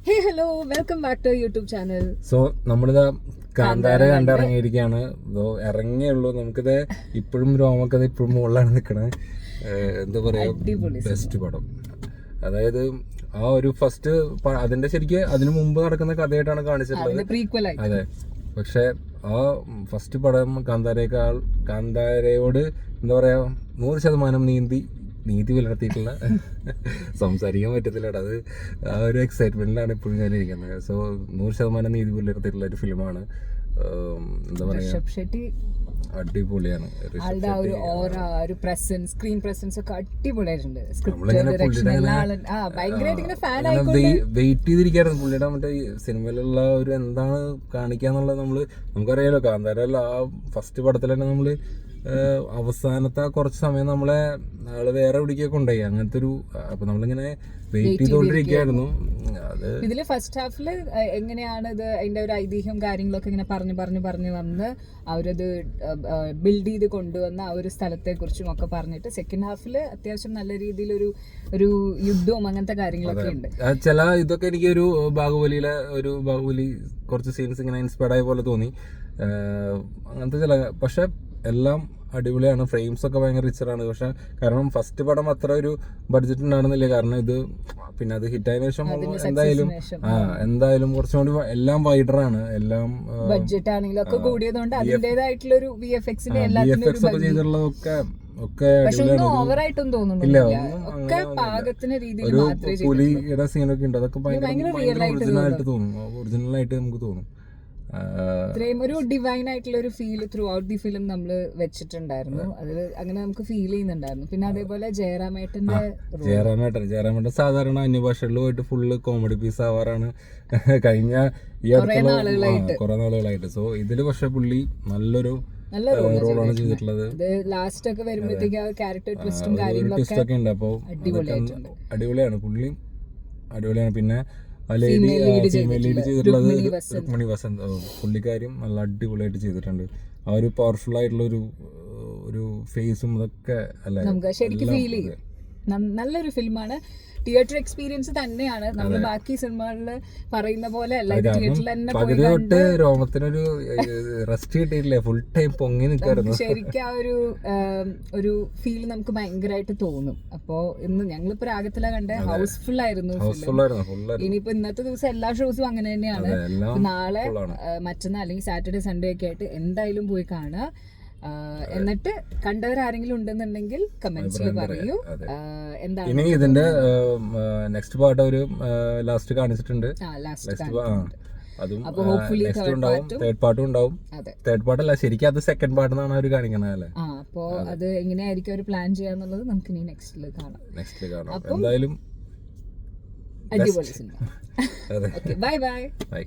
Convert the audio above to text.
Hey hello welcome back to YouTube channel. So നമ്മളിതാ കാന്താര കണ്ടിറങ്ങിയിരിക്കുകയാണ്. ഇറങ്ങിയുള്ളൂ. നമുക്കിത് ഇപ്പോഴും രോമക്കഥ ഇപ്പോഴും മുകളിലാണ് നിൽക്കണത്. എന്താ പറയാ, ബെസ്റ്റ് പടം. അതായത് ആ ഒരു ഫസ്റ്റ് അതിന്റെ ശരിക്ക് അതിനു മുമ്പ് നടക്കുന്ന കഥയായിട്ടാണ് കാണിച്ചിട്ടുള്ളത്. അതെ, പക്ഷെ ആ ഫസ്റ്റ് പടം കാന്താരയോട് എന്താ പറയാ 100% നീതി പുലർത്തിയിട്ടുള്ള സംസാരിക്കാൻ പറ്റത്തില്ല. അത് ആ ഒരു എക്സൈറ്റ്മെന്റിലാണ് ഇപ്പോഴും ഞാൻ ഇരിക്കുന്നത്. സോ 100% നീതി പുലർത്തിയിട്ടുള്ള ഒരു ഫിലിമാണ്. എന്താ പറയാ, അടിപൊളിയാണ്. വെയിറ്റ് ചെയ്തിരിക്കായിരുന്നു പുള്ളിയുടെ മറ്റേ സിനിമയിലുള്ള ഒരു എന്താണ് കാണിക്കാന്നുള്ളത്. നമുക്കറിയാലോ കാന്താരല്ല ആ ഫസ്റ്റ് പടത്തിൽ തന്നെ നമ്മള് അവസാനത്തെ കുറച്ച് സമയം നമ്മളെ ആള് വേറെ എവിടേക്കൊക്കെ കൊണ്ടുപോയി. അങ്ങനത്തെ ഒരു അപ്പൊ നമ്മളിങ്ങനെ വെയിറ്റ് ചെയ്തോണ്ടിരിക്കുകയായിരുന്നു. അത് ഇതില് ഫസ്റ്റ് ഹാഫില് എങ്ങനെയാണ് ഇത് അതിന്റെ ഒരു ഐതിഹ്യം കാര്യങ്ങളൊക്കെ ഇങ്ങനെ പറഞ്ഞു വന്ന് അവരത് ബിൽഡ് ചെയ്ത് കൊണ്ടുവന്ന ആ ഒരു സ്ഥലത്തെ കുറിച്ചും ഒക്കെ പറഞ്ഞിട്ട് സെക്കൻഡ് ഹാഫില് അത്യാവശ്യം നല്ല രീതിയിൽ ഒരു യുദ്ധവും അങ്ങനത്തെ കാര്യങ്ങളൊക്കെ ഉണ്ട്. ചില ഇതൊക്കെ എനിക്ക് ഒരു ബാഹുബലി കുറച്ച് സീൻസ് ഇങ്ങനെ ഇൻസ്പയർഡ് ആയ പോലെ തോന്നി. അങ്ങനത്തെ ചില പക്ഷെ എല്ലാം അടിപൊളിയാണ്. ഫ്രെയിംസ് ഒക്കെ ഭയങ്കര റിച്ചറാണ്. പക്ഷെ കാരണം ഫസ്റ്റ് പടം അത്ര ഒരു ബഡ്ജറ്റ് ഉണ്ടായിരുന്നില്ല. കാരണം ഇത് പിന്നെ അത് ഹിറ്റായതിനു ശേഷം എന്തായാലും കുറച്ചും കൂടി എല്ലാം വൈഡറാണ്. എല്ലാം ബഡ്ജറ്റ് ആണെങ്കിലും ഒക്കെ കൂടിയതുകൊണ്ട് അതിന്റേതായിട്ടുള്ള ഒരു VFX ഒക്കെ ഓവറായിട്ടും തോന്നുന്നില്ല. ഒക്കെ പാകത്തിന് രീതിയിൽ മാത്രമേ പുലിയുടെ സീനൊക്കെ ഉണ്ട്. അതൊക്കെ ഭയങ്കര ഒറിജിനലായിട്ട് നമുക്ക് തോന്നും. ഇത്രയും ഒരു ഡിവൈൻ ആയിട്ടുള്ള ഒരു feel through out the film നമ്മൾ വെച്ചിട്ടുണ്ടായിരുന്നു. അത് അങ്ങനെ നമുക്ക് ഫീൽ ചെയ്യുന്നുണ്ടായിരുന്നു. പിന്നെ അതേപോലെ ജയറാമേട്ടൻ സാധാരണ അന്യഭാഷകളിൽ പോയിട്ട് ഫുള്ള് കോമഡി പീസ് ആവാറാണ് കഴിഞ്ഞ ഈ കുറെ നാളുകളായിട്ട്. സോ ഇതില് പക്ഷെ പുള്ളി നല്ലൊരു റോളാണ് ചെയ്തിട്ടുള്ളത്. ലാസ്റ്റ് ഒക്കെ വരുമ്പോഴത്തേക്ക് ആ ക്യാരക്ടർ ട്വിസ്റ്റും കാര്യങ്ങളൊക്കെ ഉണ്ട്. അപ്പൊ അടിപൊളിയാണ്. പുള്ളി അടിപൊളിയാണ്. പിന്നെ ഫീമെയിൽ ലീഡ് ചെയ്തിട്ടുള്ളത് രുക്മിണി വസന്ത്. പുള്ളിക്കാരും നല്ല അടിപൊളിയായിട്ട് ചെയ്തിട്ടുണ്ട്. ആ ഒരു പവർഫുൾ ആയിട്ടുള്ള ഒരു ഫേസും ഇതൊക്കെ അല്ലെ നമുക്ക് ശരിക്കും ഫീൽ ചെയ്യും. നല്ലൊരു ഫിലിമാണ്. തിയേറ്റർ എക്സ്പീരിയൻസ് തന്നെയാണ്. നമ്മൾ ബാക്കി സിനിമകളിൽ പറയുന്ന പോലെ അല്ല, തിയേറ്ററിൽ തന്നെ തൊട്ട് രോമത്തിനൊരു റെസ്റ്റ് കിട്ടിയിട്ടില്ല. ഫുൾ ടൈം പൊങ്ങി നിൽക്കായിരുന്നു. ശരിക്കും ആ ഒരു ഫീൽ നമുക്ക് ഭയങ്കരമായിട്ട് തോന്നും. അപ്പോ ഇന്ന് ഞങ്ങളിപ്പോ രാഗത്തില കണ്ട ഹൗസ്ഫുൾ ആയിരുന്നു. ഇനിയിപ്പോ ഇന്നത്തെ ദിവസം എല്ലാ ഷോസും അങ്ങനെ തന്നെയാണ്. നാളെ മറ്റന്നാൾ അല്ലെങ്കിൽ സാറ്റർഡേ സൺഡേ ഒക്കെ ആയിട്ട് എന്തായാലും പോയി കാണുക. എന്നിട്ട് കണ്ടവരാരെങ്കിലും ഉണ്ടെന്നുണ്ടെങ്കിൽ കമന്റ്സിൽ പറയൂ. എന്താണ് ഇനി ഇതിന്റെ നെക്സ്റ്റ് പാർട്ട് ഒരു ലാസ്റ്റ് കാണിച്ചിട്ടുണ്ട്. അപ്പൊ ഹോപ്പ്ഫുള്ളി തേർഡ് പാർട്ടും ഉണ്ടാവും. തേർഡ് പാർട്ടല്ല, ശരിക്കും അത് സെക്കൻഡ് പാർട്ട് എന്നാണ് അവർ കാണിക്കണത് അല്ലേ. അപ്പൊ അത് എങ്ങനെയായിരിക്കും അവർ പ്ലാൻ ചെയ്യാന്നുള്ളത് നമുക്ക് ഇനി നെക്സ്റ്റിൽ കാണാം. എന്തായാലും അടിപൊളി സിനിമ. Bye bye.